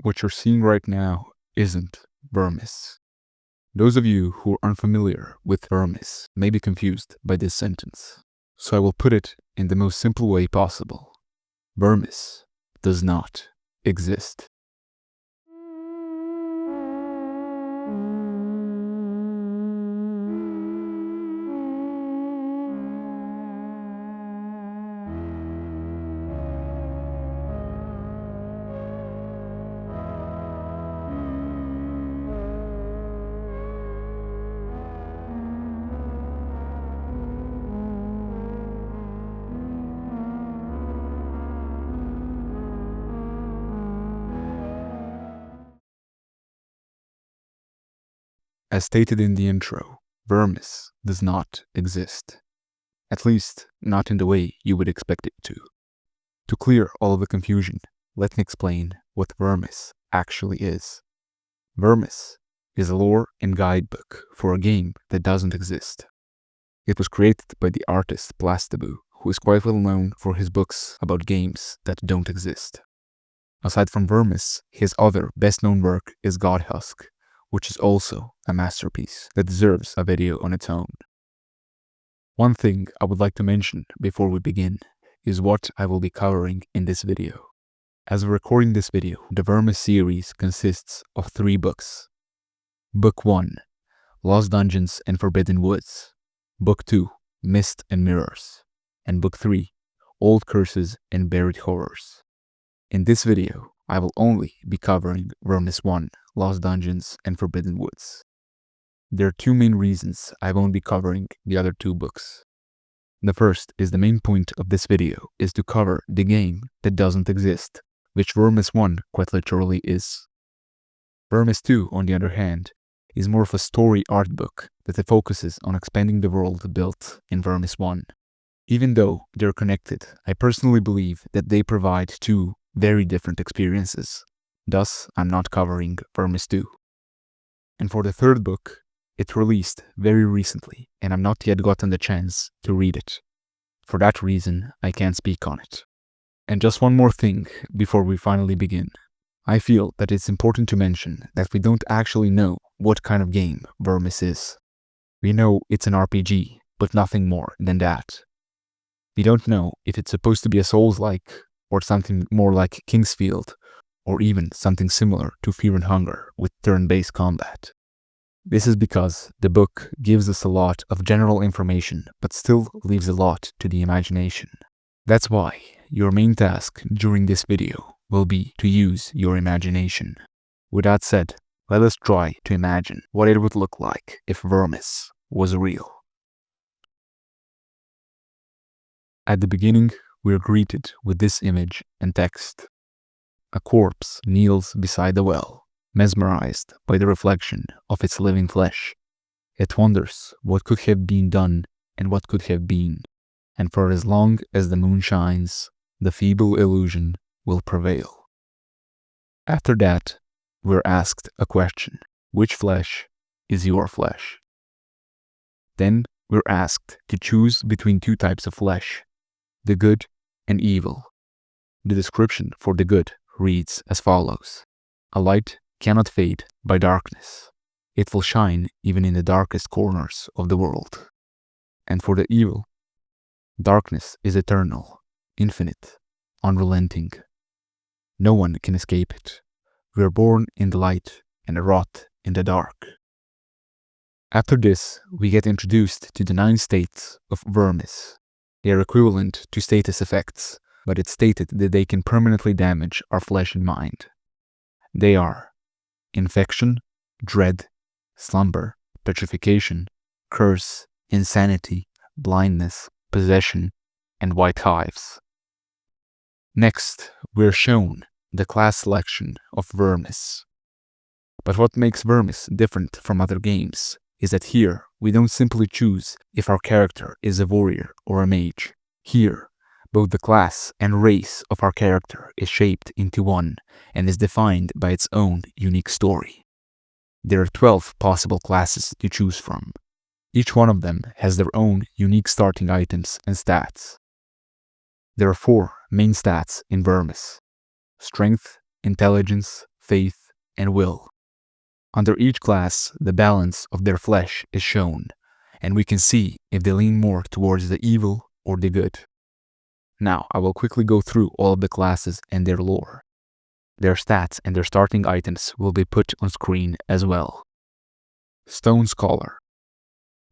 What you're seeing right now isn't Vermis. Those of you who are unfamiliar with Vermis may be confused by this sentence, so I will put it in the most simple way possible. Vermis does not exist. As stated in the intro, Vermis does not exist. At least, not in the way you would expect it to. To clear all of the confusion, let me explain what Vermis actually is. Vermis is a lore and guidebook for a game that doesn't exist. It was created by the artist Plastiboo, who is quite well known for his books about games that don't exist. Aside from Vermis, his other best-known work is Godhusk, which is also a masterpiece that deserves a video on its own. One thing I would like to mention before we begin is what I will be covering in this video. As we're recording this video, the Vermis series consists of 3 books. Book 1, Lost Dungeons and Forbidden Woods. Book 2, Mist and Mirrors. And Book 3, Old Curses and Buried Horrors. In this video, I will only be covering Vermis 1, Lost Dungeons and Forbidden Woods. There are 2 main reasons I won't be covering the other 2 books. The first is the main point of this video is to cover the game that doesn't exist, which Vermis 1 quite literally is. Vermis 2, on the other hand, is more of a story art book that focuses on expanding the world built in Vermis 1. Even though they're connected, I personally believe that they provide 2 very different experiences. Thus, I'm not covering Vermis 2. And for the 3rd book, it released very recently, and I've not yet gotten the chance to read it. For that reason, I can't speak on it. And just one more thing before we finally begin. I feel that it's important to mention that we don't actually know what kind of game Vermis is. We know it's an RPG, but nothing more than that. We don't know if it's supposed to be a Souls-like, or something more like Kingsfield, or even something similar to Fear and Hunger with turn-based combat. This is because the book gives us a lot of general information, but still leaves a lot to the imagination. That's why your main task during this video will be to use your imagination. With that said, let us try to imagine what it would look like if Vermis was real. At the beginning, we are greeted with this image and text. A corpse kneels beside the well, mesmerized by the reflection of its living flesh. It wonders what could have been done and what could have been, and for as long as the moon shines, the feeble illusion will prevail. After that, we're asked a question: which flesh is your flesh? Then we're asked to choose between 2 types of flesh, the good and evil. The description for the good reads as follows: a light cannot fade by darkness. It will shine even in the darkest corners of the world. And for the evil, darkness is eternal, infinite, unrelenting. No one can escape it. We are born in the light and rot in the dark. After this, we get introduced to the 9 states of Vermis. They are equivalent to status effects, but it's stated that they can permanently damage our flesh and mind. They are infection, dread, slumber, petrification, curse, insanity, blindness, possession, and white hives. Next, we're shown the class selection of Vermis. But what makes Vermis different from other games is that here we don't simply choose if our character is a warrior or a mage. Here, both the class and race of our character is shaped into one and is defined by its own unique story. There are 12 possible classes to choose from. Each one of them has their own unique starting items and stats. There are 4 main stats in Vermis: strength, intelligence, faith, and will. Under each class, the balance of their flesh is shown, and we can see if they lean more towards the evil or the good. Now, I will quickly go through all of the classes and their lore. Their stats and their starting items will be put on screen as well. Stone Scholar.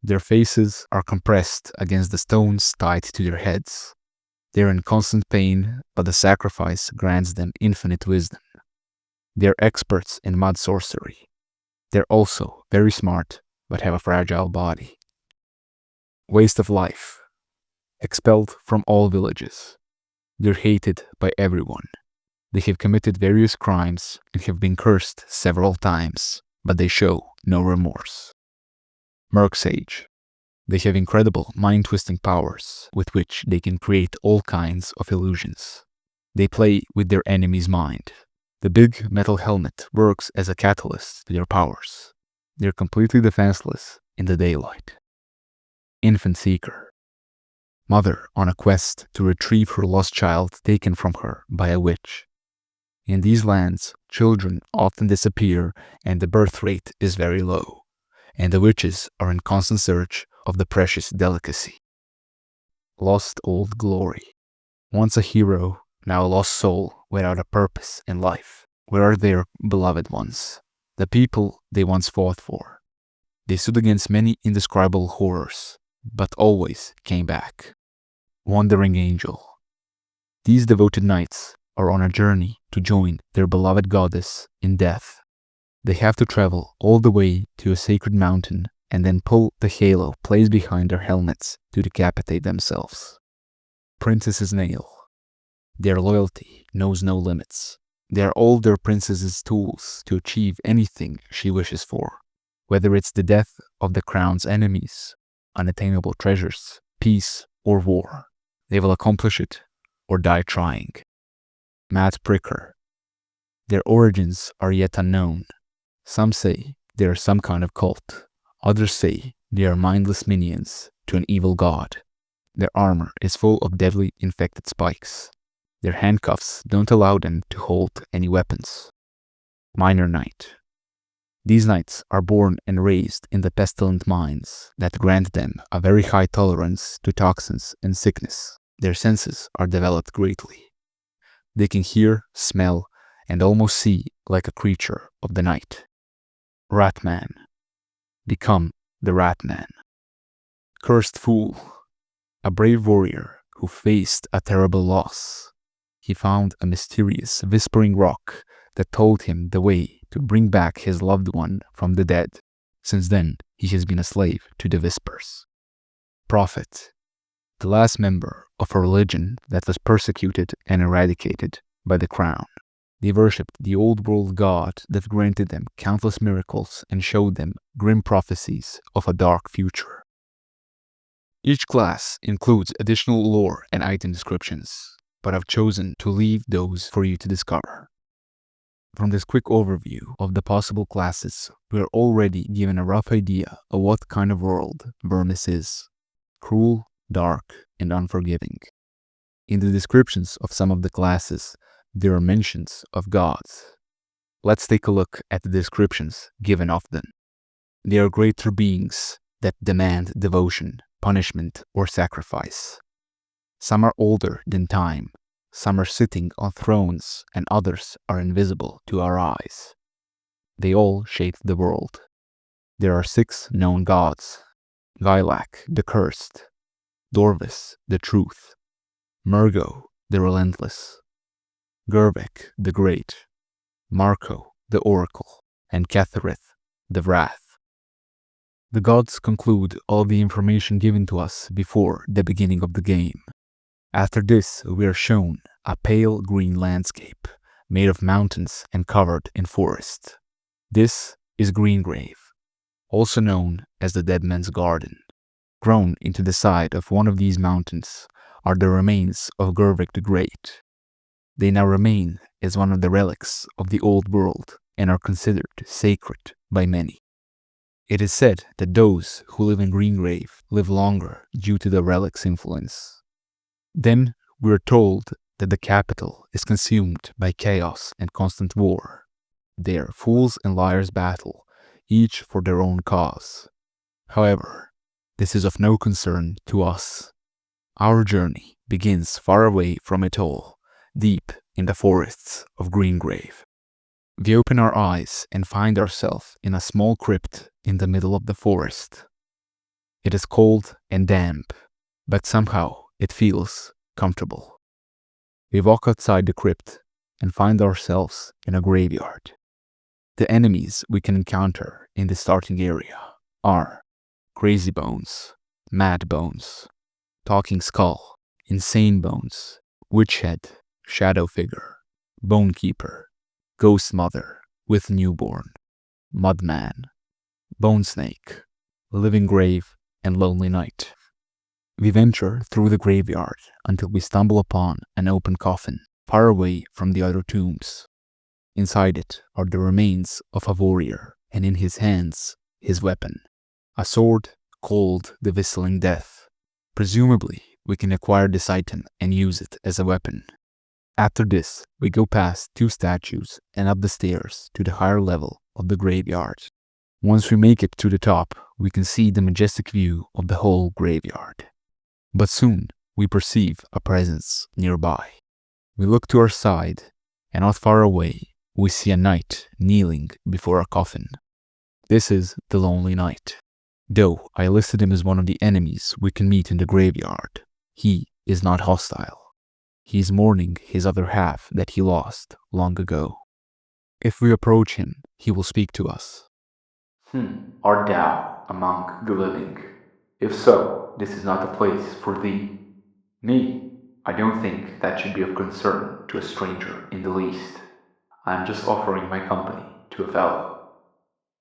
Their faces are compressed against the stones tied to their heads. They are in constant pain, but the sacrifice grants them infinite wisdom. They are experts in mud sorcery. They're also very smart, but have a fragile body. Waste of life. Expelled from all villages. They're hated by everyone. They have committed various crimes and have been cursed several times, but they show no remorse. Merc Sage. They have incredible mind-twisting powers with which they can create all kinds of illusions. They play with their enemy's mind. The big metal helmet works as a catalyst to their powers. They're completely defenseless in the daylight. Infant Seeker. Mother on a quest to retrieve her lost child taken from her by a witch. In these lands, children often disappear and the birth rate is very low, and the witches are in constant search of the precious delicacy. Lost Old Glory. Once a hero, now a lost soul without a purpose in life. Where are their beloved ones? The people they once fought for. They stood against many indescribable horrors, but always came back. Wandering Angel. These devoted knights are on a journey to join their beloved goddess in death. They have to travel all the way to a sacred mountain and then pull the halo placed behind their helmets to decapitate themselves. Princess's Nail. Their loyalty knows no limits. They are all their princess's tools to achieve anything she wishes for, whether it's the death of the crown's enemies, unattainable treasures, peace, or war. They will accomplish it or die trying. Mad Pricker. Their origins are yet unknown. Some say they are some kind of cult. Others say they are mindless minions to an evil god. Their armor is full of deadly infected spikes. Their handcuffs don't allow them to hold any weapons. Minor Knight. These knights are born and raised in the pestilent mines that grant them a very high tolerance to toxins and sickness. Their senses are developed greatly. They can hear, smell, and almost see like a creature of the night. Ratman. Become the Ratman. Cursed Fool. A brave warrior who faced a terrible loss. He found a mysterious whispering rock that told him the way to bring back his loved one from the dead. Since then, he has been a slave to the whispers. Prophet. The last member of a religion that was persecuted and eradicated by the crown. They worshipped the old world god that granted them countless miracles and showed them grim prophecies of a dark future. Each class includes additional lore and item descriptions, but I've chosen to leave those for you to discover. From this quick overview of the possible classes, we are already given a rough idea of what kind of world Vermis is: cruel, dark, and unforgiving. In the descriptions of some of the classes, there are mentions of gods. Let's take a look at the descriptions given of them. They are greater beings that demand devotion, punishment, or sacrifice. Some are older than time, some are sitting on thrones, and others are invisible to our eyes. They all shape the world. There are 6 known gods: Gilak, the Cursed; Dorvis, the Truth; Murgo, the Relentless; Gervek, the Great; Marco, the Oracle; and Catherith, the Wrath. The gods conclude all the information given to us before the beginning of the game. After this, we are shown a pale green landscape made of mountains and covered in forest. This is Greengrave, also known as the Dead Man's Garden. Grown into the side of one of these mountains are the remains of Gervek the Great. They now remain as one of the relics of the old world and are considered sacred by many. It is said that those who live in Greengrave live longer due to the relic's influence. Then we are told that the capital is consumed by chaos and constant war. There fools and liars battle, each for their own cause. However, this is of no concern to us. Our journey begins far away from it all, deep in the forests of Greengrave. We open our eyes and find ourselves in a small crypt in the middle of the forest. It is cold and damp, but somehow it feels comfortable. We walk outside the crypt and find ourselves in a graveyard. The enemies we can encounter in the starting area are Crazy Bones, Mad Bones, Talking Skull, Insane Bones, Witch Head, Shadow Figure, Bone Keeper, Ghost Mother with Newborn, Mudman, Bone Snake, Living Grave, and Lonely Night. We venture through the graveyard until we stumble upon an open coffin far away from the other tombs. Inside it are the remains of a warrior, and in his hands, his weapon, a sword called the Whistling Death. Presumably, we can acquire this item and use it as a weapon. After this, we go past 2 statues and up the stairs to the higher level of the graveyard. Once we make it to the top, we can see the majestic view of the whole graveyard. But soon, we perceive a presence nearby. We look to our side, and not far away, we see a knight kneeling before a coffin. This is the Lonely Knight. Though I listed him as one of the enemies we can meet in the graveyard, he is not hostile. He is mourning his other half that he lost long ago. If we approach him, he will speak to us. Art thou among the living? If so, this is not the place for thee. Me? I don't think that should be of concern to a stranger in the least. I am just offering my company to a fellow.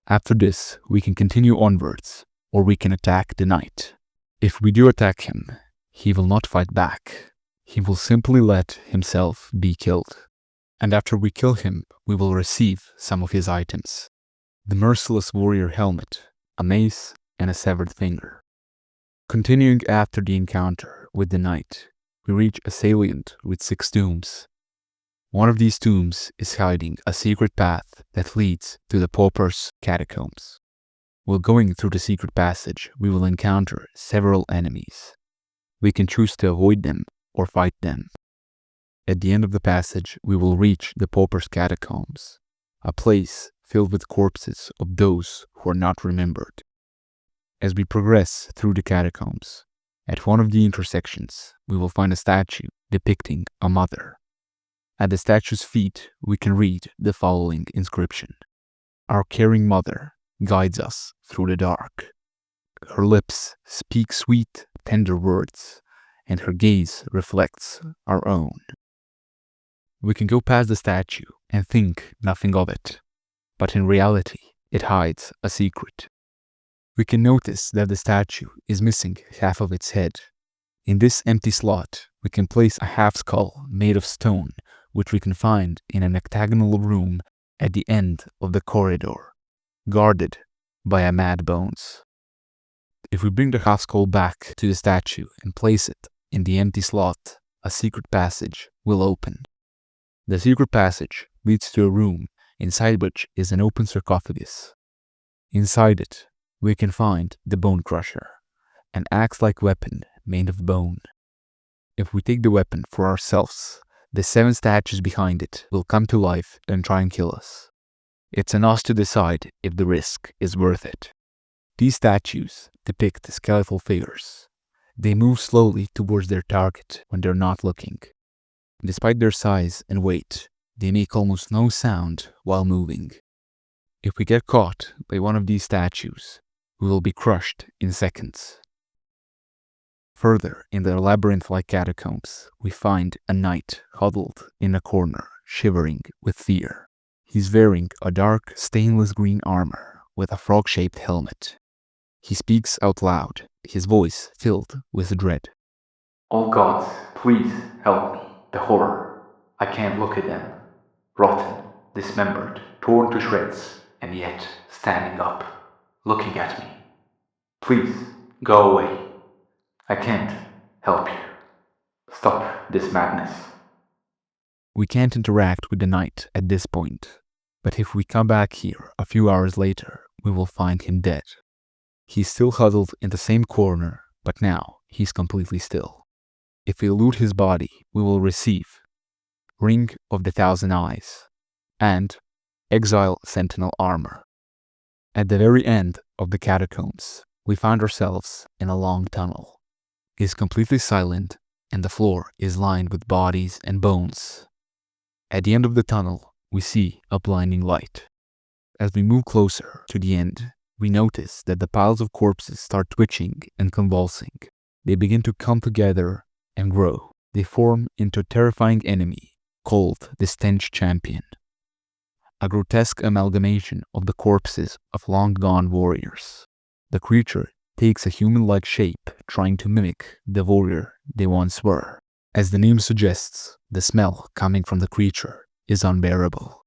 After this, we can continue onwards, or we can attack the knight. If we do attack him, he will not fight back. He will simply let himself be killed. And after we kill him, we will receive some of his items. The merciless warrior helmet, a mace, and a severed finger. Continuing after the encounter with the knight, we reach a salient with 6 tombs. One of these tombs is hiding a secret path that leads to the pauper's catacombs. While going through the secret passage, we will encounter several enemies. We can choose to avoid them or fight them. At the end of the passage, we will reach the pauper's catacombs, a place filled with corpses of those who are not remembered. As we progress through the catacombs, at one of the intersections, we will find a statue depicting a mother. At the statue's feet, we can read the following inscription: "Our caring mother guides us through the dark. Her lips speak sweet, tender words, and her gaze reflects our own." We can go past the statue and think nothing of it, but in reality, it hides a secret. We can notice that the statue is missing half of its head. In this empty slot, we can place a half skull made of stone, which we can find in an octagonal room at the end of the corridor, guarded by a Mad Bones. If we bring the half skull back to the statue and place it in the empty slot, a secret passage will open. The secret passage leads to a room inside which is an open sarcophagus. Inside it, we can find the Bone Crusher, an axe-like weapon made of bone. If we take the weapon for ourselves, the 7 statues behind it will come to life and try and kill us. It's on us to decide if the risk is worth it. These statues depict skeletal figures. They move slowly towards their target when they're not looking. Despite their size and weight, they make almost no sound while moving. If we get caught by one of these statues, we will be crushed in seconds. Further, in the labyrinth-like catacombs, we find a knight huddled in a corner, shivering with fear. He's wearing a dark, stainless green armor with a frog-shaped helmet. He speaks out loud, his voice filled with dread. All gods, please help me. The horror. I can't look at them. Rotten, dismembered, torn to shreds, and yet standing up. looking at me. Please, go away. I can't help you. Stop this madness. We can't interact with the knight at this point, but if we come back here a few hours later, we will find him dead. He's still huddled in the same corner, but now he's completely still. If we loot his body, we will receive Ring of the Thousand Eyes and Exile Sentinel Armor. At the very end of the catacombs, we find ourselves in a long tunnel. It is completely silent, and the floor is lined with bodies and bones. At the end of the tunnel, we see a blinding light. As we move closer to the end, we notice that the piles of corpses start twitching and convulsing. They begin to come together and grow. They form into a terrifying enemy called the Stench Champion, a grotesque amalgamation of the corpses of long-gone warriors. The creature takes a human-like shape, trying to mimic the warrior they once were. As the name suggests, the smell coming from the creature is unbearable.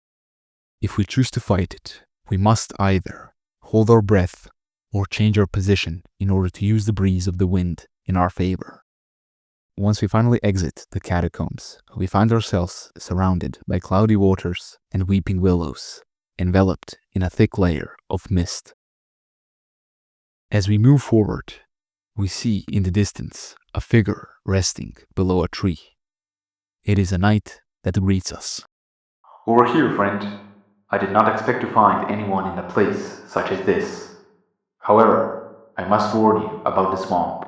If we choose to fight it, we must either hold our breath or change our position in order to use the breeze of the wind in our favor. Once we finally exit the catacombs, we find ourselves surrounded by cloudy waters and weeping willows, enveloped in a thick layer of mist. As we move forward, we see in the distance a figure resting below a tree. It is a knight that greets us. Over here, friend. I did not expect to find anyone in a place such as this. However, I must warn you about the swamp.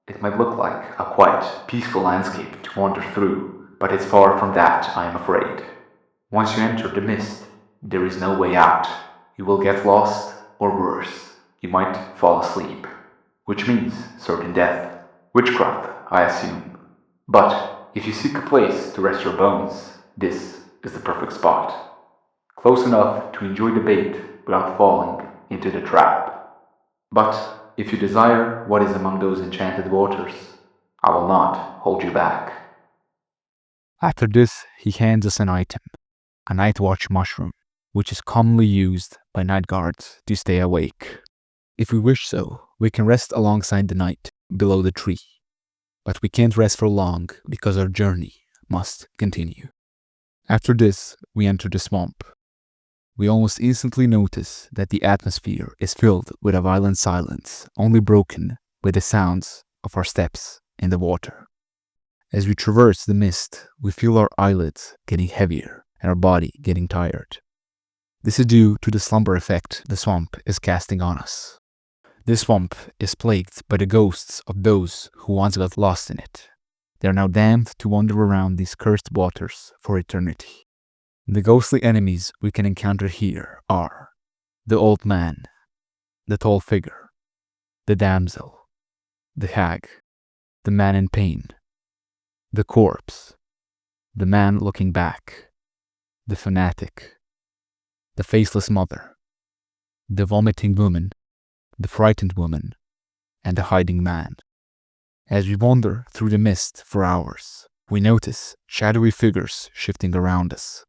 It might look like a quiet, peaceful landscape to wander through, but it's far from that, I am afraid. Once you enter the mist, there is no way out. You will get lost, or worse, you might fall asleep, which means certain death. Witchcraft, I assume. But if you seek a place to rest your bones, this is the perfect spot. Close enough to enjoy the bait without falling into the trap. But if you desire what is among those enchanted waters, I will not hold you back. After this, he hands us an item, a night watch mushroom, which is commonly used by night guards to stay awake. If we wish so, we can rest alongside the knight below the tree. But we can't rest for long because our journey must continue. After this, we enter the swamp. We almost instantly notice that the atmosphere is filled with a violent silence, only broken by the sounds of our steps in the water. As we traverse the mist, we feel our eyelids getting heavier and our body getting tired. This is due to the slumber effect the swamp is casting on us. This swamp is plagued by the ghosts of those who once got lost in it. They are now damned to wander around these cursed waters for eternity. The ghostly enemies we can encounter here are the old man, the tall figure, the damsel, the hag, the man in pain, the corpse, the man looking back, the fanatic, the faceless mother, the vomiting woman, the frightened woman, and the hiding man. As we wander through the mist for hours, we notice shadowy figures shifting around us.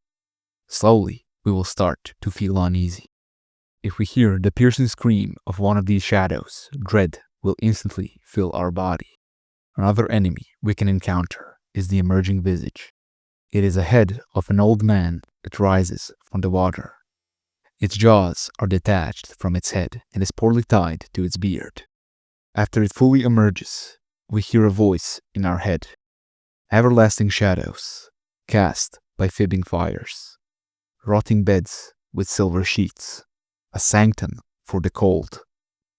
Slowly, we will start to feel uneasy. If we hear the piercing scream of one of these shadows, dread will instantly fill our body. Another enemy we can encounter is the emerging visage. It is a head of an old man that rises from the water. Its jaws are detached from its head and is poorly tied to its beard. After it fully emerges, we hear a voice in our head. Everlasting shadows, cast by fibbing fires. Rotting beds with silver sheets. A sanctum for the cold.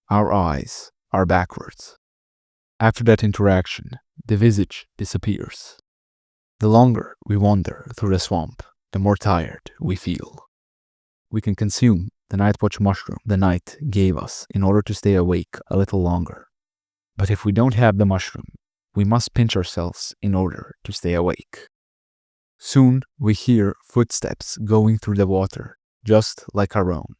Our eyes are backwards. After that interaction, the visage disappears. The longer we wander through the swamp, the more tired we feel. We can consume the night watch mushroom the knight gave us in order to stay awake a little longer. But if we don't have the mushroom, we must pinch ourselves in order to stay awake. Soon we hear footsteps going through the water, just like our own.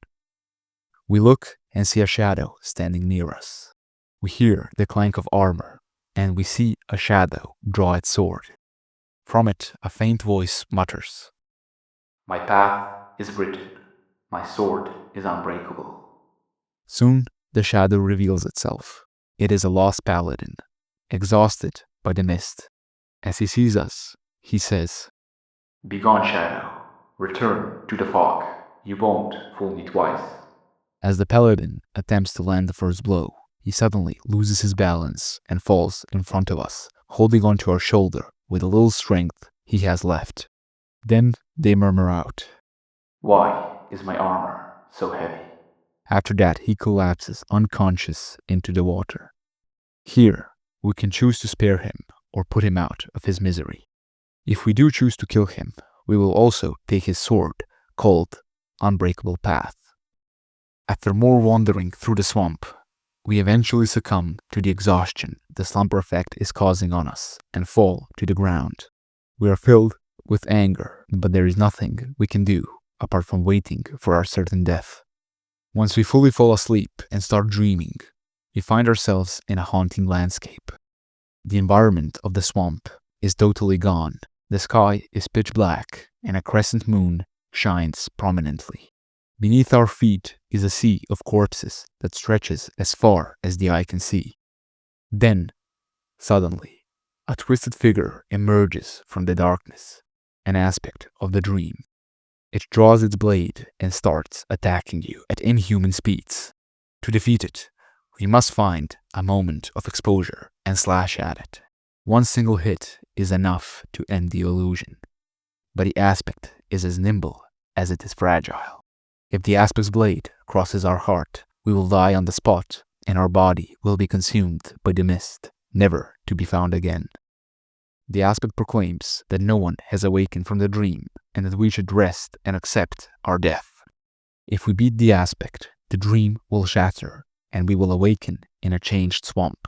We look and see a shadow standing near us. We hear the clank of armor, and we see a shadow draw its sword. From it, a faint voice mutters, My path is written. My sword is unbreakable. Soon, the shadow reveals itself. It is a lost paladin, exhausted by the mist. As he sees us, he says, Begone, shadow. Return to the fog. You won't fool me twice. As the paladin attempts to land the first blow, he suddenly loses his balance and falls in front of us, holding onto our shoulder with the little strength he has left. Then they murmur out. Why is my armor so heavy? After that, he collapses unconscious into the water. Here, we can choose to spare him or put him out of his misery. If we do choose to kill him, we will also take his sword, called Unbreakable Path. After more wandering through the swamp, we eventually succumb to the exhaustion the slumber effect is causing on us and fall to the ground. We are filled with anger, but there is nothing we can do apart from waiting for our certain death. Once we fully fall asleep and start dreaming, we find ourselves in a haunting landscape. The environment of the swamp is totally gone. The sky is pitch black and a crescent moon shines prominently. Beneath our feet is a sea of corpses that stretches as far as the eye can see. Then, suddenly, a twisted figure emerges from the darkness, an aspect of the dream. It draws its blade and starts attacking you at inhuman speeds. To defeat it, we must find a moment of exposure and slash at it. One single hit is enough to end the illusion, but the aspect is as nimble as it is fragile. If the aspect's blade crosses our heart, we will die on the spot, and our body will be consumed by the mist, never to be found again. The aspect proclaims that no one has awakened from the dream, and that we should rest and accept our death. If we beat the aspect, the dream will shatter, and we will awaken in a changed swamp.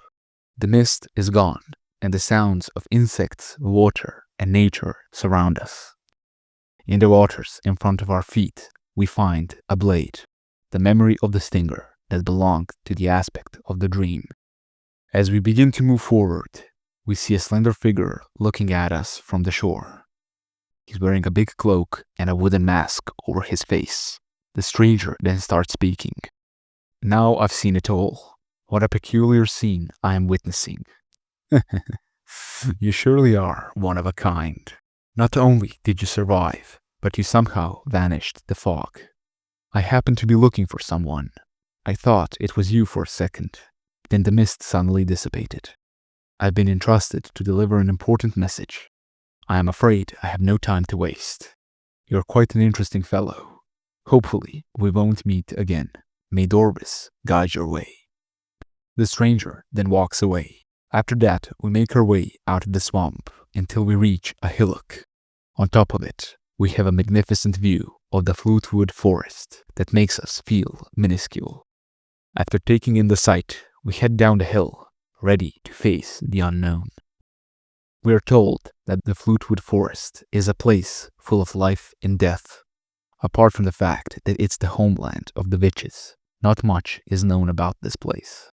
The mist is gone, and the sounds of insects, water, and nature surround us. In the waters in front of our feet, we find a blade, the memory of the stinger that belonged to the aspect of the dream. As we begin to move forward, we see a slender figure looking at us from the shore. He's wearing a big cloak and a wooden mask over his face. The stranger then starts speaking. Now I've seen it all. What a peculiar scene I am witnessing. You surely are one of a kind. Not only did you survive, but you somehow vanished the fog. I happened to be looking for someone. I thought it was you for a second. Then the mist suddenly dissipated. I've been entrusted to deliver an important message. I am afraid I have no time to waste. You're quite an interesting fellow. Hopefully, we won't meet again. May Dorvis guide your way. The stranger then walks away. After that, we make our way out of the swamp until we reach a hillock. On top of it, we have a magnificent view of the flutewood forest that makes us feel minuscule. After taking in the sight, we head down the hill, ready to face the unknown. We are told that the flutewood forest is a place full of life and death. Apart from the fact that it's the homeland of the witches, not much is known about this place.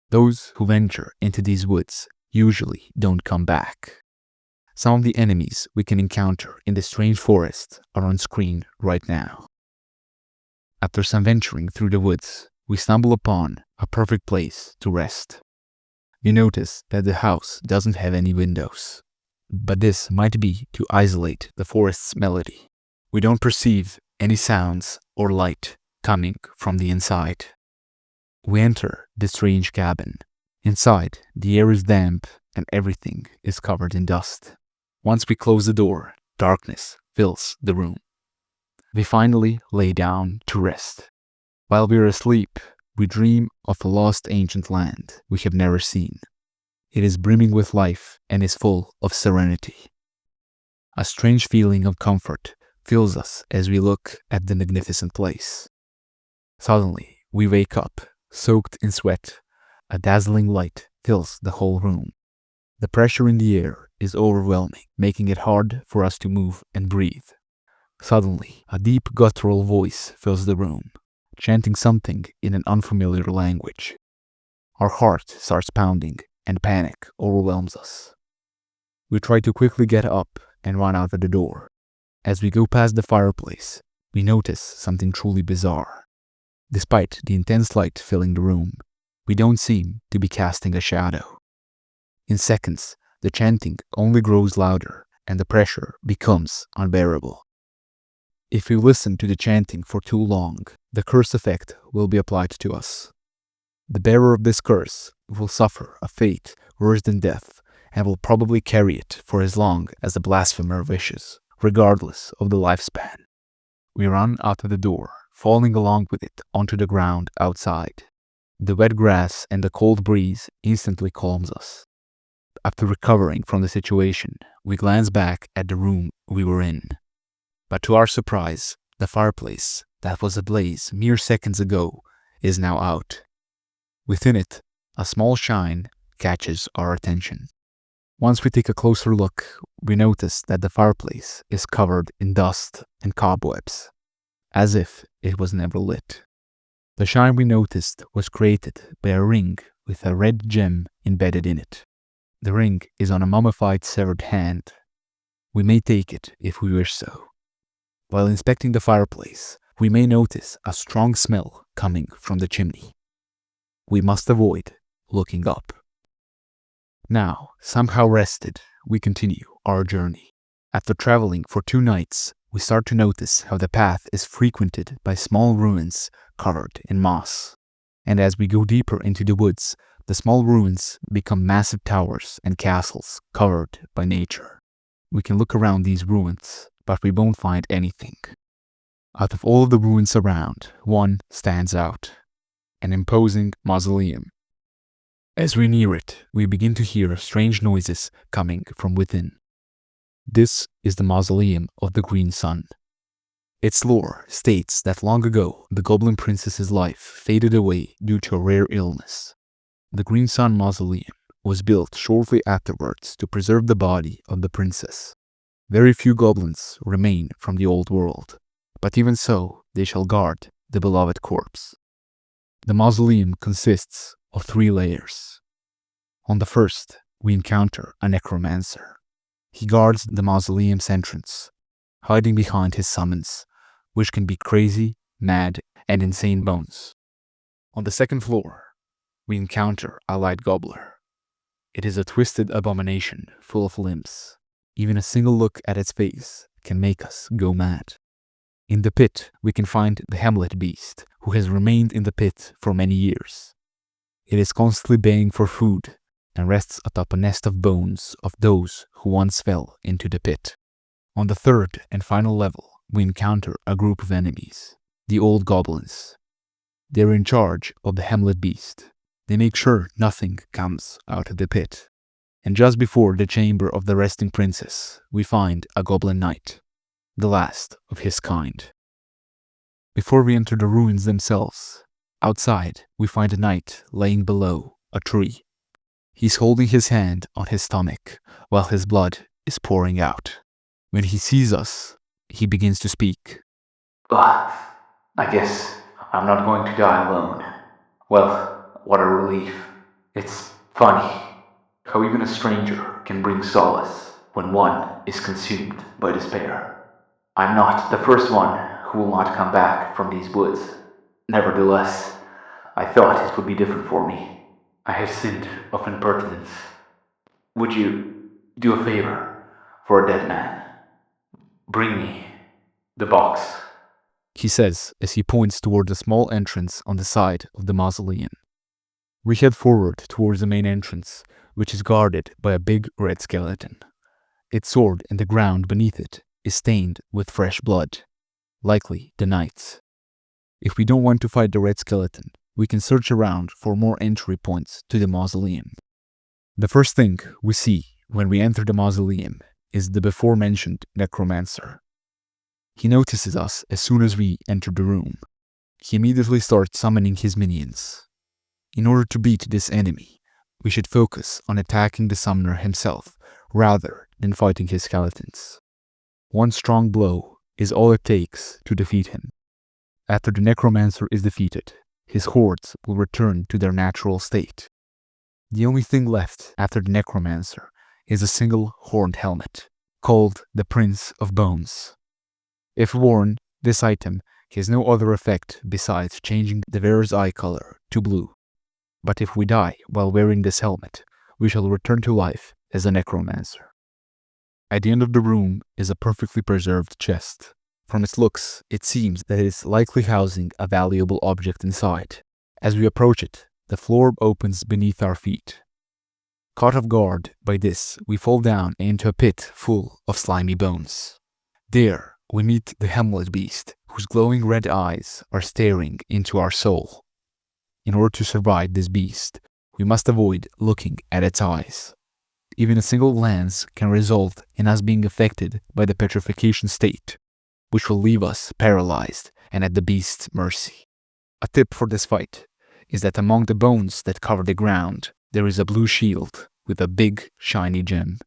Those who venture into these woods usually don't come back. Some of the enemies we can encounter in this strange forest are on screen right now. After some venturing through the woods, we stumble upon a perfect place to rest. You notice that the house doesn't have any windows, but this might be to isolate the forest's melody. We don't perceive any sounds or light coming from the inside. We enter the strange cabin. Inside, the air is damp and everything is covered in dust. Once we close the door, darkness fills the room. We finally lay down to rest. While we are asleep, we dream of a lost ancient land we have never seen. It is brimming with life and is full of serenity. A strange feeling of comfort fills us as we look at the magnificent place. Suddenly, we wake up, soaked in sweat. A dazzling light fills the whole room. The pressure in the air is overwhelming, making it hard for us to move and breathe. Suddenly, a deep guttural voice fills the room, chanting something in an unfamiliar language. Our heart starts pounding and panic overwhelms us. We try to quickly get up and run out of the door. As we go past the fireplace, we notice something truly bizarre. Despite the intense light filling the room, we don't seem to be casting a shadow. In seconds, the chanting only grows louder and the pressure becomes unbearable. If we listen to the chanting for too long, the curse effect will be applied to us. The bearer of this curse will suffer a fate worse than death and will probably carry it for as long as the blasphemer wishes, regardless of the lifespan. We run out of the door, falling along with it onto the ground outside. The wet grass and the cold breeze instantly calms us. After recovering from the situation, we glance back at the room we were in. But to our surprise, the fireplace that was ablaze mere seconds ago is now out. Within it, a small shine catches our attention. Once we take a closer look, we notice that the fireplace is covered in dust and cobwebs, as if it was never lit. The shine we noticed was created by a ring with a red gem embedded in it. The ring is on a mummified severed hand. We may take it if we wish so. While inspecting the fireplace, we may notice a strong smell coming from the chimney. We must avoid looking up. Now, somehow rested, we continue our journey. After traveling for 2 nights, we start to notice how the path is frequented by small ruins covered in moss. And as we go deeper into the woods, the small ruins become massive towers and castles covered by nature. We can look around these ruins, but we won't find anything. Out of all of the ruins around, one stands out, an imposing mausoleum. As we near it, we begin to hear strange noises coming from within. This is the mausoleum of the Green Sun. Its lore states that long ago, the Goblin Princess's life faded away due to a rare illness. The Green Sun Mausoleum was built shortly afterwards to preserve the body of the princess. Very few goblins remain from the old world, but even so, they shall guard the beloved corpse. The mausoleum consists of 3 layers. On the first, we encounter a necromancer. He guards the mausoleum's entrance, hiding behind his summons, which can be crazy, mad, and insane bones. On the second floor, we encounter a light gobbler. It is a twisted abomination full of limbs. Even a single look at its face can make us go mad. In the pit, we can find the Hamlet beast, who has remained in the pit for many years. It is constantly baying for food and rests atop a nest of bones of those who once fell into the pit. On the third and final level, we encounter a group of enemies, the old goblins. They are in charge of the Hamlet beast. They make sure nothing comes out of the pit. And just before the chamber of the resting princess, we find a goblin knight, the last of his kind. Before we enter the ruins themselves, outside we find a knight laying below a tree. He's holding his hand on his stomach while his blood is pouring out. When he sees us, he begins to speak. I guess I'm not going to die alone. Well, what a relief. It's funny how even a stranger can bring solace when one is consumed by despair. I'm not the first one who will not come back from these woods. Nevertheless, I thought it would be different for me. I have sinned of impertinence. Would you do a favor for a dead man? Bring me the box, he says as he points toward the small entrance on the side of the mausoleum. We head forward towards the main entrance, which is guarded by a big red skeleton. Its sword in the ground beneath it is stained with fresh blood, likely the knight's. If we don't want to fight the red skeleton, we can search around for more entry points to the mausoleum. The first thing we see when we enter the mausoleum is the before-mentioned necromancer. He notices us as soon as we enter the room. He immediately starts summoning his minions. In order to beat this enemy, we should focus on attacking the summoner himself rather than fighting his skeletons. One strong blow is all it takes to defeat him. After the necromancer is defeated, his hordes will return to their natural state. The only thing left after the necromancer is a single horned helmet, called the Prince of Bones. If worn, this item He has no other effect besides changing the wearer's eye color to blue. But if we die while wearing this helmet, we shall return to life as a necromancer. At the end of the room is a perfectly preserved chest. From its looks, it seems that it is likely housing a valuable object inside. As we approach it, the floor opens beneath our feet. Caught off guard by this, we fall down into a pit full of slimy bones. There, we meet the Hamlet beast, whose glowing red eyes are staring into our soul. In order to survive this beast, we must avoid looking at its eyes. Even a single glance can result in us being affected by the petrification state, which will leave us paralyzed and at the beast's mercy. A tip for this fight is that among the bones that cover the ground, there is a blue shield with a big, shiny gem.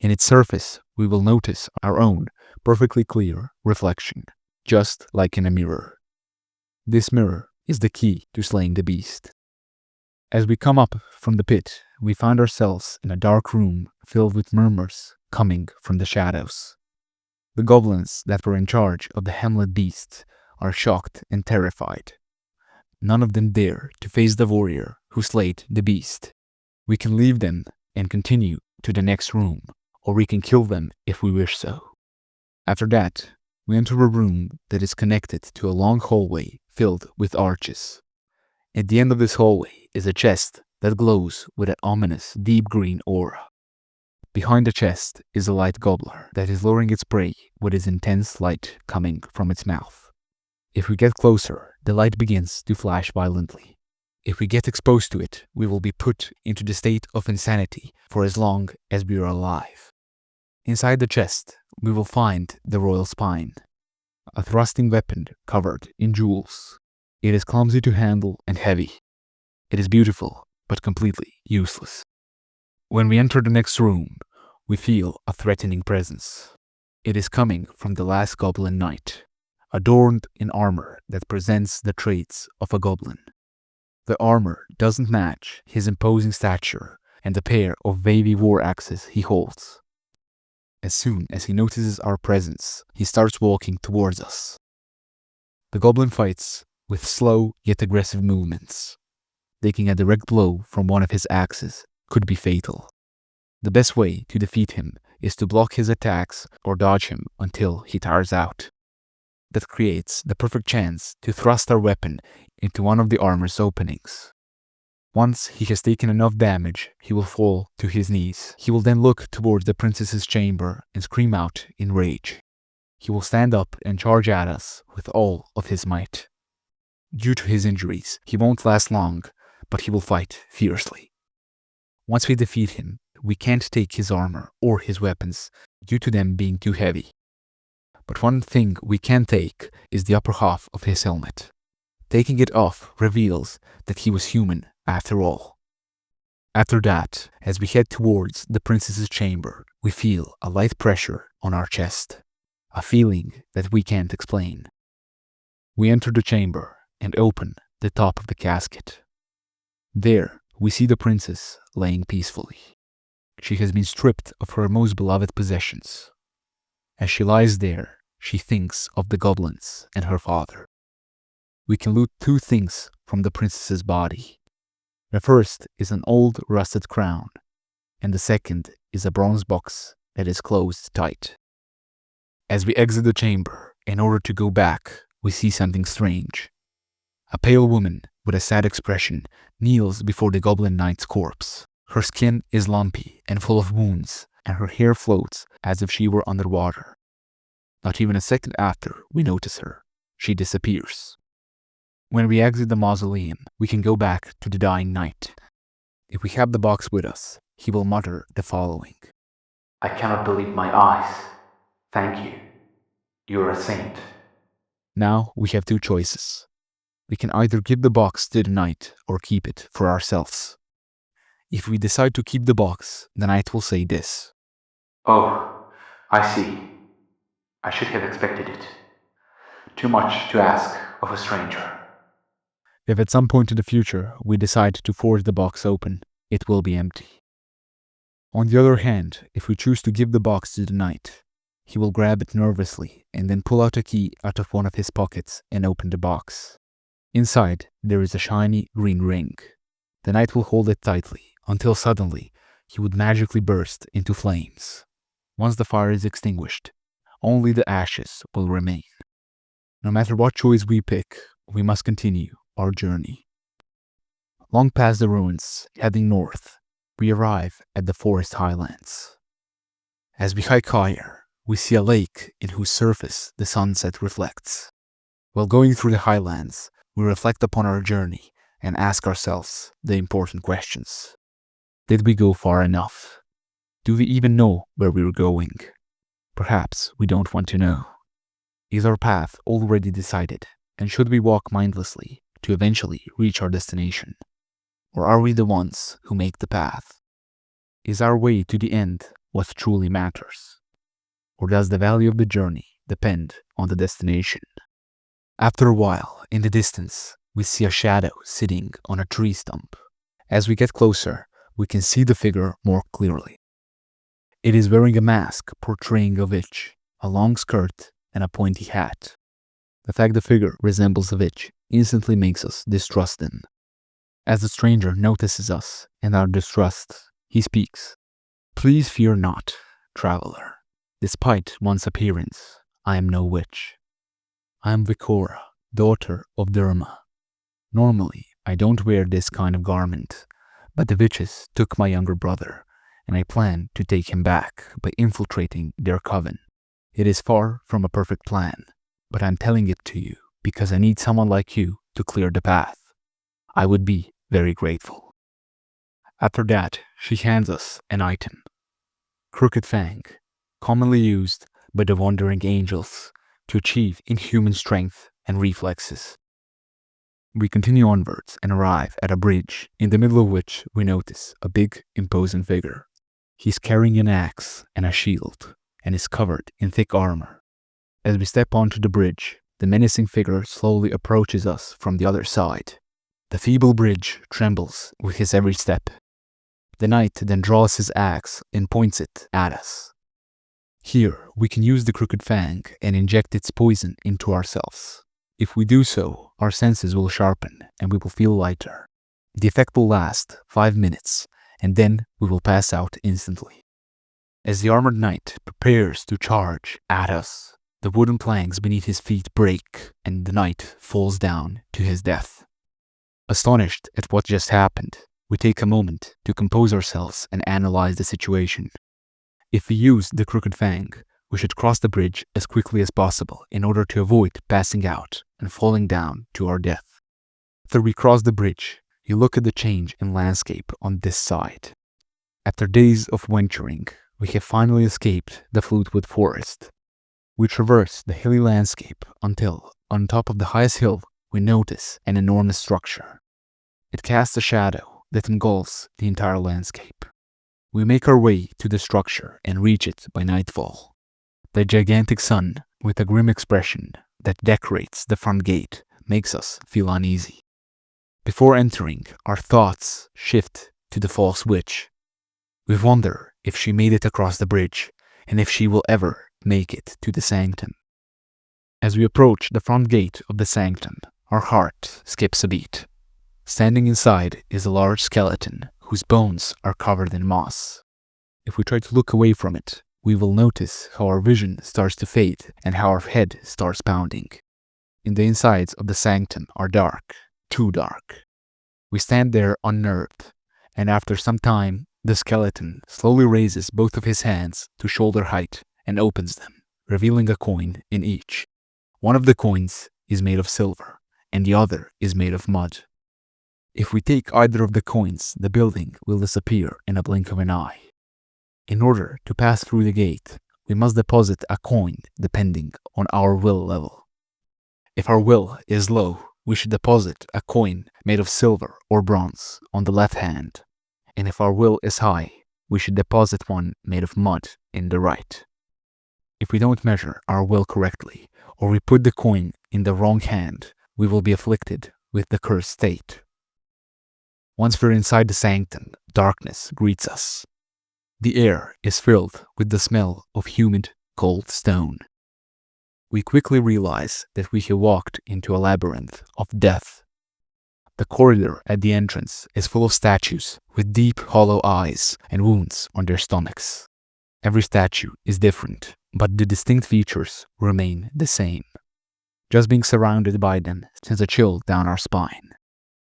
In its surface, we will notice our own perfectly clear reflection, just like in a mirror. This mirror is the key to slaying the beast. As we come up from the pit, we find ourselves in a dark room filled with murmurs coming from the shadows. The goblins that were in charge of the Hamlet beasts are shocked and terrified. None of them dare to face the warrior who slayed the beast. We can leave them and continue to the next room, or we can kill them if we wish so. After that, we enter a room that is connected to a long hallway filled with arches. At the end of this hallway is a chest that glows with an ominous deep green aura. Behind the chest is a light gobbler that is luring its prey with its intense light coming from its mouth. If we get closer, the light begins to flash violently. If we get exposed to it, we will be put into the state of insanity for as long as we are alive. Inside the chest, we will find the royal spine, a thrusting weapon covered in jewels. It is clumsy to handle and heavy. It is beautiful, but completely useless. When we enter the next room, we feel a threatening presence. It is coming from the last goblin knight, adorned in armor that presents the traits of a goblin. The armor doesn't match his imposing stature and the pair of wavy war axes he holds. As soon as he notices our presence, he starts walking towards us. The goblin fights with slow yet aggressive movements. Taking a direct blow from one of his axes could be fatal. The best way to defeat him is to block his attacks or dodge him until he tires out. That creates the perfect chance to thrust our weapon into one of the armor's openings. Once he has taken enough damage, he will fall to his knees. He will then look towards the princess's chamber and scream out in rage. He will stand up and charge at us with all of his might. Due to his injuries, he won't last long, but he will fight fiercely. Once we defeat him, we can't take his armor or his weapons due to them being too heavy. But one thing we can take is the upper half of his helmet. Taking it off reveals that he was human after all. After that, as we head towards the princess's chamber, we feel a light pressure on our chest, a feeling that we can't explain. We enter the chamber and open the top of the casket. There, we see the princess laying peacefully. She has been stripped of her most beloved possessions. As she lies there, she thinks of the goblins and her father. We can loot two things from the princess's body. The first is an old rusted crown, and the second is a bronze box that is closed tight. As we exit the chamber, in order to go back, we see something strange. A pale woman with a sad expression kneels before the goblin knight's corpse. Her skin is lumpy and full of wounds, and her hair floats as if she were underwater. Not even a second after we notice her, she disappears. When we exit the mausoleum, we can go back to the dying knight. If we have the box with us, he will mutter the following. I cannot believe my eyes. Thank you. You're a saint. Now we have two choices. We can either give the box to the knight or keep it for ourselves. If we decide to keep the box, the knight will say this. Oh, I see. I should have expected it. Too much to ask of a stranger. If at some point in the future we decide to force the box open, it will be empty. On the other hand, if we choose to give the box to the knight, He will grab it nervously and then pull out a key out of one of his pockets and open the box. Inside, there is a shiny green ring. The knight will hold it tightly until suddenly he would magically burst into flames. Once the fire is extinguished, only the ashes will remain. No matter what choice we pick, we must continue our journey. Long past the ruins, heading north, we arrive at the forest highlands. As we hike higher, we see a lake in whose surface the sunset reflects. While going through the highlands, we reflect upon our journey and ask ourselves the important questions. Did we go far enough? Do we even know where we were going? Perhaps we don't want to know. Is our path already decided, and should we walk mindlessly to eventually reach our destination? Or are we the ones who make the path? Is our way to the end what truly matters? Or does the value of the journey depend on the destination? After a while, in the distance, we see a shadow sitting on a tree stump. As we get closer, we can see the figure more clearly. It is wearing a mask portraying a witch, a long skirt, and a pointy hat. The fact the figure resembles a witch instantly makes us distrust them. As the stranger notices us and our distrust, he speaks. "Please fear not, traveler. Despite one's appearance, I am no witch. I am Vikora, daughter of Dogma. Normally, I don't wear this kind of garment, but the witches took my younger brother, and I plan to take him back by infiltrating their coven. It is far from a perfect plan, but I'm telling it to you because I need someone like you to clear the path. I would be very grateful." After that, she hands us an item. Crooked Fang, commonly used by the Wandering Angels to achieve inhuman strength and reflexes. We continue onwards and arrive at a bridge, in the middle of which we notice a big, imposing figure. He's carrying an axe and a shield, and is covered in thick armor. As we step onto the bridge, the menacing figure slowly approaches us from the other side. The feeble bridge trembles with his every step. The knight then draws his axe and points it at us. Here, we can use the Crooked Fang and inject its poison into ourselves. If we do so, our senses will sharpen and we will feel lighter. The effect will last 5 minutes, and then we will pass out instantly. As the armored knight prepares to charge at us, the wooden planks beneath his feet break and the knight falls down to his death. Astonished at what just happened, we take a moment to compose ourselves and analyze the situation. If we use the Crooked Fang, we should cross the bridge as quickly as possible in order to avoid passing out and falling down to our death. After we cross the bridge, you look at the change in landscape on this side. After days of venturing, we have finally escaped the Flutewood Forest. We traverse the hilly landscape until, on top of the highest hill, we notice an enormous structure. It casts a shadow that engulfs the entire landscape. We make our way to the structure and reach it by nightfall. The gigantic sun, with a grim expression that decorates the front gate, makes us feel uneasy. Before entering, our thoughts shift to the false witch. We wonder if she made it across the bridge and if she will ever make it to the sanctum. As we approach the front gate of the sanctum, our heart skips a beat. Standing inside is a large skeleton whose bones are covered in moss. If we try to look away from it, we will notice how our vision starts to fade and how our head starts pounding. In the insides of the sanctum are dark, too dark. We stand there unnerved, and after some time, the skeleton slowly raises both of his hands to shoulder height and opens them, revealing a coin in each. One of the coins is made of silver, and the other is made of mud. If we take either of the coins, the building will disappear in a blink of an eye. In order to pass through the gate, we must deposit a coin depending on our will level. If our will is low, we should deposit a coin made of silver or bronze on the left hand, and if our will is high, we should deposit one made of mud in the right. If we don't measure our will correctly, or we put the coin in the wrong hand, we will be afflicted with the cursed state. Once we're inside the sanctum, darkness greets us. The air is filled with the smell of humid, cold stone. We quickly realize that we have walked into a labyrinth of death. The corridor at the entrance is full of statues with deep, hollow eyes and wounds on their stomachs. Every statue is different, but the distinct features remain the same. Just being surrounded by them sends a chill down our spine.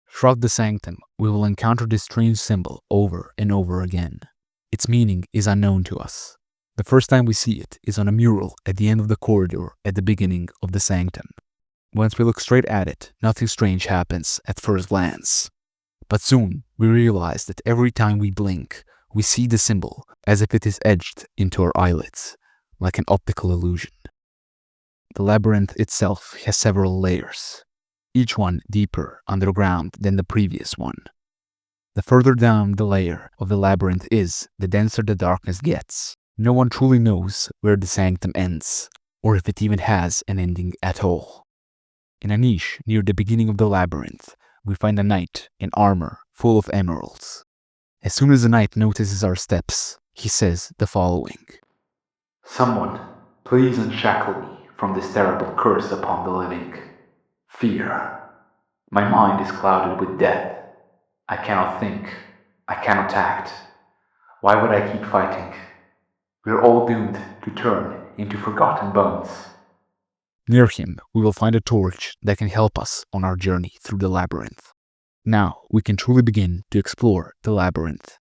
Throughout the sanctum, we will encounter this strange symbol over and over again. Its meaning is unknown to us. The first time we see it is on a mural at the end of the corridor at the beginning of the sanctum. Once we look straight at it, nothing strange happens at first glance. But soon, we realize that every time we blink, we see the symbol as if it is etched into our eyelids, like an optical illusion. The labyrinth itself has several layers, each one deeper underground than the previous one. The further down the layer of the labyrinth is, the denser the darkness gets. No one truly knows where the sanctum ends, or if it even has an ending at all. In a niche near the beginning of the labyrinth, we find a knight in armor full of emeralds. As soon as the knight notices our steps, he says the following. Someone, please unshackle me from this terrible curse upon the living. Fear. My mind is clouded with death. I cannot think. I cannot act. Why would I keep fighting? We're all doomed to turn into forgotten bones. Near him, we will find a torch that can help us on our journey through the labyrinth. Now, we can truly begin to explore the labyrinth.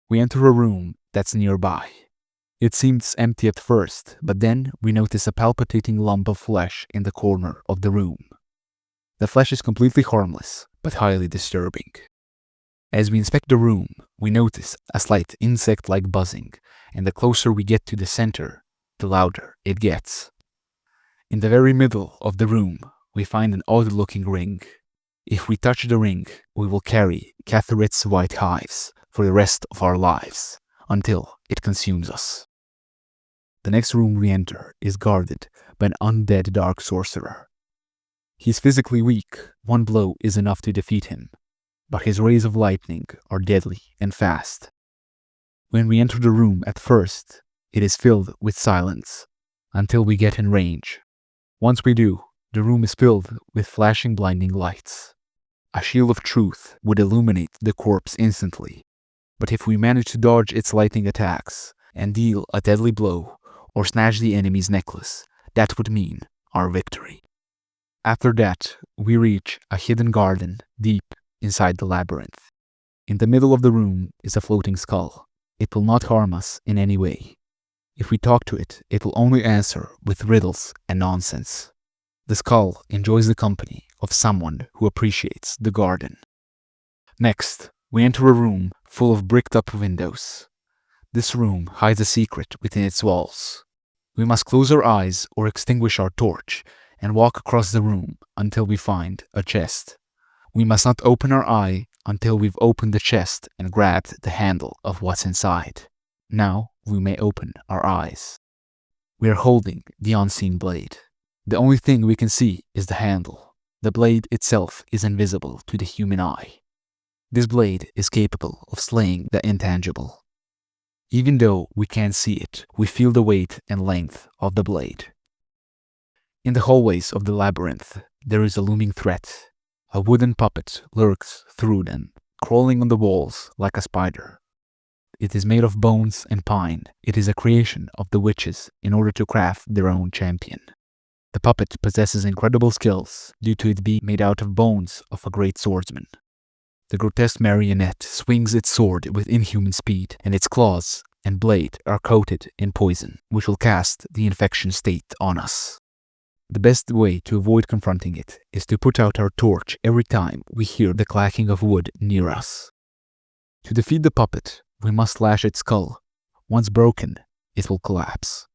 We enter a room that's nearby. It seems empty at first, but then we notice a palpitating lump of flesh in the corner of the room. The flesh is completely harmless, but highly disturbing. As we inspect the room, we notice a slight insect-like buzzing, and the closer we get to the center, the louder it gets. In the very middle of the room, we find an odd-looking ring. If we touch the ring, we will carry Catharit's white hives for the rest of our lives, until it consumes us. The next room we enter is guarded by an undead dark sorcerer. He is physically weak, one blow is enough to defeat him, but his rays of lightning are deadly and fast. When we enter the room at first, it is filled with silence, until we get in range. Once we do, the room is filled with flashing blinding lights. A shield of truth would illuminate the corpse instantly, but if we manage to dodge its lightning attacks and deal a deadly blow or snatch the enemy's necklace, that would mean our victory. After that, we reach a hidden garden deep inside the labyrinth. In the middle of the room is a floating skull. It will not harm us in any way. If we talk to it, it will only answer with riddles and nonsense. The skull enjoys the company of someone who appreciates the garden. Next, we enter a room full of bricked-up windows. This room hides a secret within its walls. We must close our eyes or extinguish our torch and walk across the room until we find a chest. We must not open our eye until we've opened the chest and grabbed the handle of what's inside. Now we may open our eyes. We are holding the unseen blade. The only thing we can see is the handle. The blade itself is invisible to the human eye. This blade is capable of slaying the intangible. Even though we can't see it, we feel the weight and length of the blade. In the hallways of the labyrinth, there is a looming threat. A wooden puppet lurks through them, crawling on the walls like a spider. It is made of bones and pine. It is a creation of the witches in order to craft their own champion. The puppet possesses incredible skills due to it being made out of bones of a great swordsman. The grotesque marionette swings its sword with inhuman speed, and its claws and blade are coated in poison, which will cast the infection state on us. The best way to avoid confronting it is to put out our torch every time we hear the clacking of wood near us. To defeat the puppet, we must slash its skull. Once broken, it will collapse.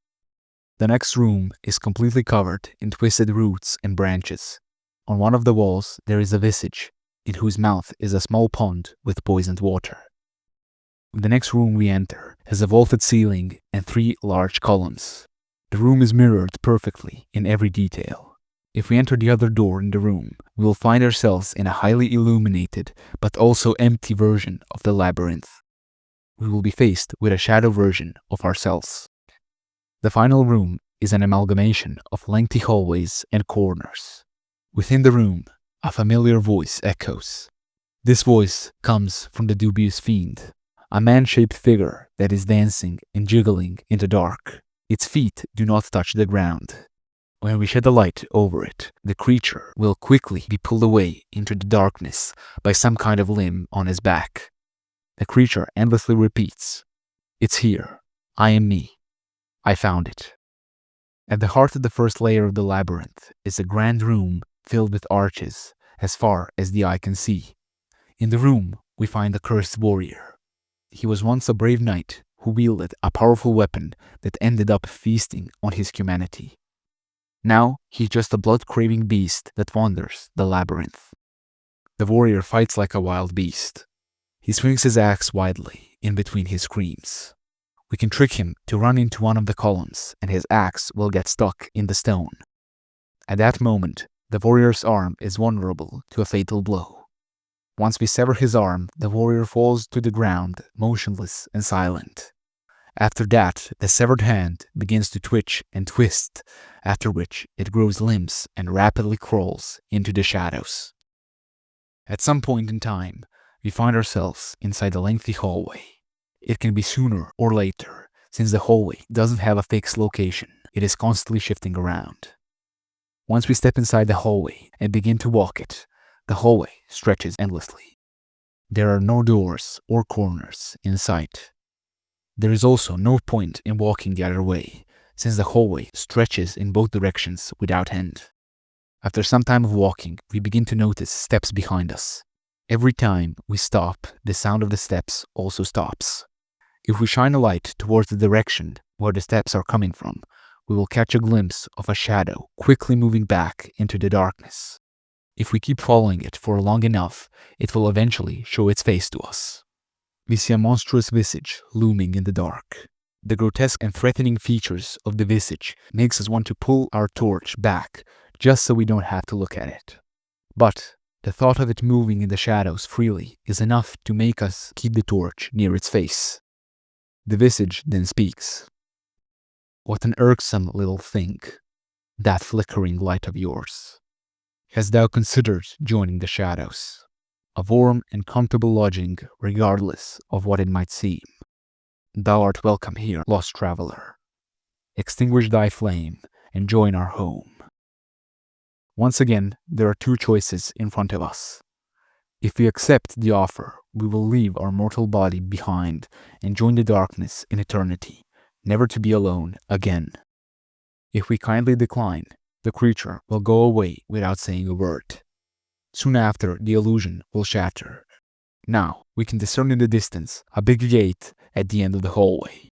The next room is completely covered in twisted roots and branches. On one of the walls, there is a visage, in whose mouth is a small pond with poisoned water. The next room we enter has a vaulted ceiling and 3 large columns. The room is mirrored perfectly in every detail. If we enter the other door in the room, we will find ourselves in a highly illuminated but also empty version of the labyrinth. We will be faced with a shadow version of ourselves. The final room is an amalgamation of lengthy hallways and corners. Within the room, a familiar voice echoes. This voice comes from the dubious fiend, a man-shaped figure that is dancing and jiggling in the dark. Its feet do not touch the ground. When we shed a light over it, the creature will quickly be pulled away into the darkness by some kind of limb on his back. The creature endlessly repeats, "It's here. I am me. I found it." At the heart of the first layer of the labyrinth is a grand room filled with arches as far as the eye can see. In the room, we find the cursed warrior. He was once a brave knight who wielded a powerful weapon that ended up feasting on his humanity. Now, he's just a blood-craving beast that wanders the labyrinth. The warrior fights like a wild beast. He swings his axe widely in between his screams. We can trick him to run into one of the columns, and his axe will get stuck in the stone. At that moment, the warrior's arm is vulnerable to a fatal blow. Once we sever his arm, the warrior falls to the ground, motionless and silent. After that, the severed hand begins to twitch and twist, after which it grows limbs and rapidly crawls into the shadows. At some point in time, we find ourselves inside a lengthy hallway. It can be sooner or later, since the hallway doesn't have a fixed location. It is constantly shifting around. Once we step inside the hallway and begin to walk it, the hallway stretches endlessly. There are no doors or corners in sight. There is also no point in walking the other way, since the hallway stretches in both directions without end. After some time of walking, we begin to notice steps behind us. Every time we stop, the sound of the steps also stops. If we shine a light towards the direction where the steps are coming from, we will catch a glimpse of a shadow quickly moving back into the darkness. If we keep following it for long enough, it will eventually show its face to us. We see a monstrous visage looming in the dark. The grotesque and threatening features of the visage makes us want to pull our torch back just so we don't have to look at it. But the thought of it moving in the shadows freely is enough to make us keep the torch near its face. The visage then speaks. "What an irksome little thing, that flickering light of yours. Hast thou considered joining the shadows? A warm and comfortable lodging regardless of what it might seem. Thou art welcome here, lost traveler. Extinguish thy flame and join our home." Once again, there are two choices in front of us. If we accept the offer, we will leave our mortal body behind and join the darkness in eternity, never to be alone again. If we kindly decline, the creature will go away without saying a word. Soon after, the illusion will shatter. Now, we can discern in the distance a big gate at the end of the hallway.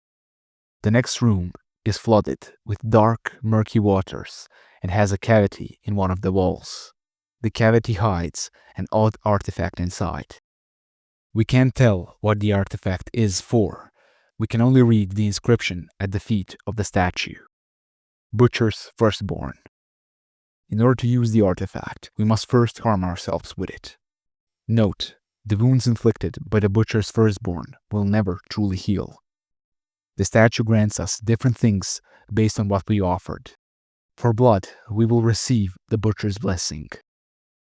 The next room is flooded with dark, murky waters and has a cavity in one of the walls. The cavity hides an odd artifact inside. We can't tell what the artifact is for. We can only read the inscription at the feet of the statue. Butcher's Firstborn. In order to use the artifact, we must first harm ourselves with it. Note, the wounds inflicted by the Butcher's Firstborn will never truly heal. The statue grants us different things based on what we offered. For blood, we will receive the Butcher's Blessing.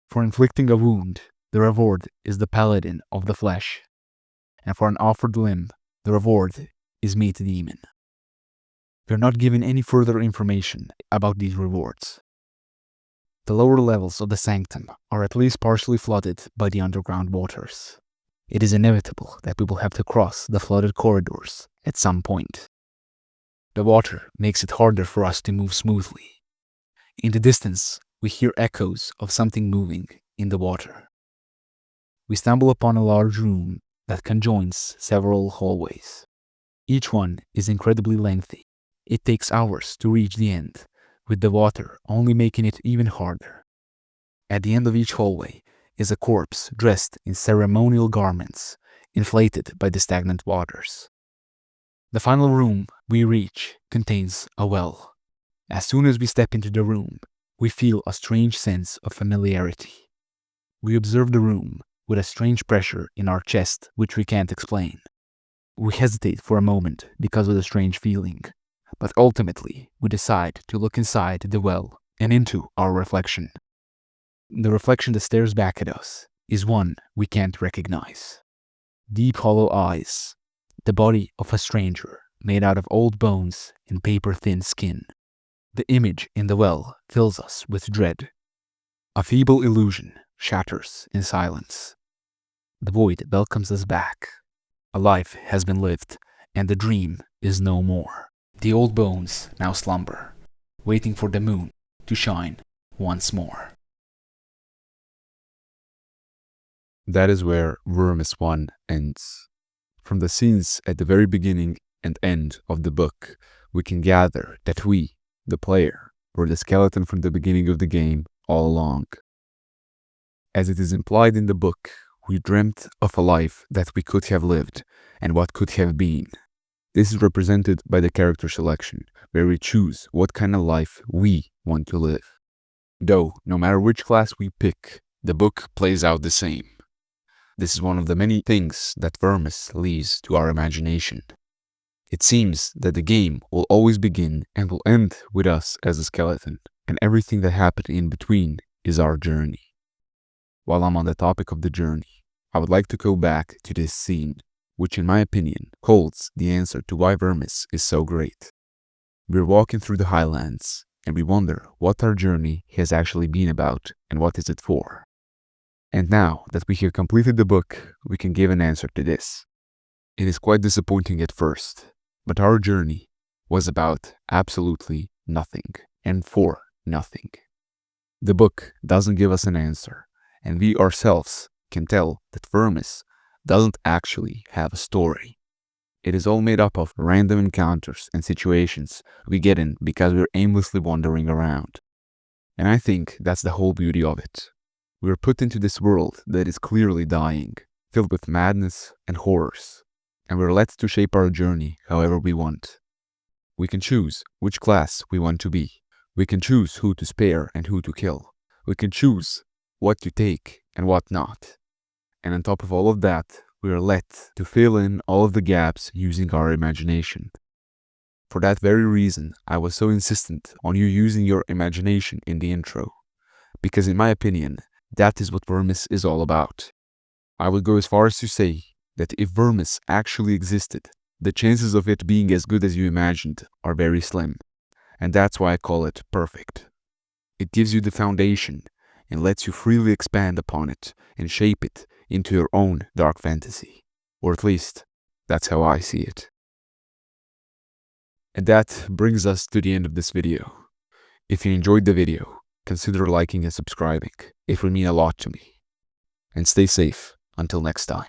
For inflicting a wound, the reward is the Paladin of the Flesh. And for an offered limb, the reward is Meat Demon. We are not given any further information about these rewards. The lower levels of the sanctum are at least partially flooded by the underground waters. It is inevitable that we will have to cross the flooded corridors at some point. The water makes it harder for us to move smoothly. In the distance, we hear echoes of something moving in the water. We stumble upon a large room that conjoins several hallways. Each one is incredibly lengthy. It takes hours to reach the end, with the water only making it even harder. At the end of each hallway is a corpse dressed in ceremonial garments, inflated by the stagnant waters. The final room we reach contains a well. As soon as we step into the room, we feel a strange sense of familiarity. We observe the room with a strange pressure in our chest which we can't explain. We hesitate for a moment because of the strange feeling. But ultimately, we decide to look inside the well and into our reflection. The reflection that stares back at us is one we can't recognize. Deep hollow eyes, the body of a stranger made out of old bones and paper-thin skin. The image in the well fills us with dread. A feeble illusion shatters in silence. The void welcomes us back. A life has been lived, and the dream is no more. The old bones now slumber, waiting for the moon to shine once more. That is where Vermis 1 ends. From the scenes at the very beginning and end of the book, we can gather that we, the player, were the skeleton from the beginning of the game all along. As it is implied in the book, we dreamt of a life that we could have lived and what could have been. This is represented by the character selection, where we choose what kind of life we want to live. Though, no matter which class we pick, the book plays out the same. This is one of the many things that Vermis leaves to our imagination. It seems that the game will always begin and will end with us as a skeleton, and everything that happened in between is our journey. While I'm on the topic of the journey, I would like to go back to this scene, which in my opinion holds the answer to why Vermis is so great. We're walking through the highlands, and we wonder what our journey has actually been about and what is it for. And now that we have completed the book, we can give an answer to this. It is quite disappointing at first, but our journey was about absolutely nothing and for nothing. The book doesn't give us an answer, and we ourselves can tell that Vermis doesn't actually have a story. It is all made up of random encounters and situations we get in because we're aimlessly wandering around. And I think that's the whole beauty of it. We are put into this world that is clearly dying, filled with madness and horrors, and we're let to shape our journey however we want. We can choose which class we want to be. We can choose who to spare and who to kill. We can choose what to take and what not. And on top of all of that, we are let to fill in all of the gaps using our imagination. For that very reason, I was so insistent on you using your imagination in the intro, because in my opinion, that is what Vermis is all about. I would go as far as to say that if Vermis actually existed, the chances of it being as good as you imagined are very slim, and that's why I call it perfect. It gives you the foundation and lets you freely expand upon it and shape it into your own dark fantasy, or at least, that's how I see it. And that brings us to the end of this video. If you enjoyed the video, consider liking and subscribing. It will mean a lot to me. And stay safe until next time.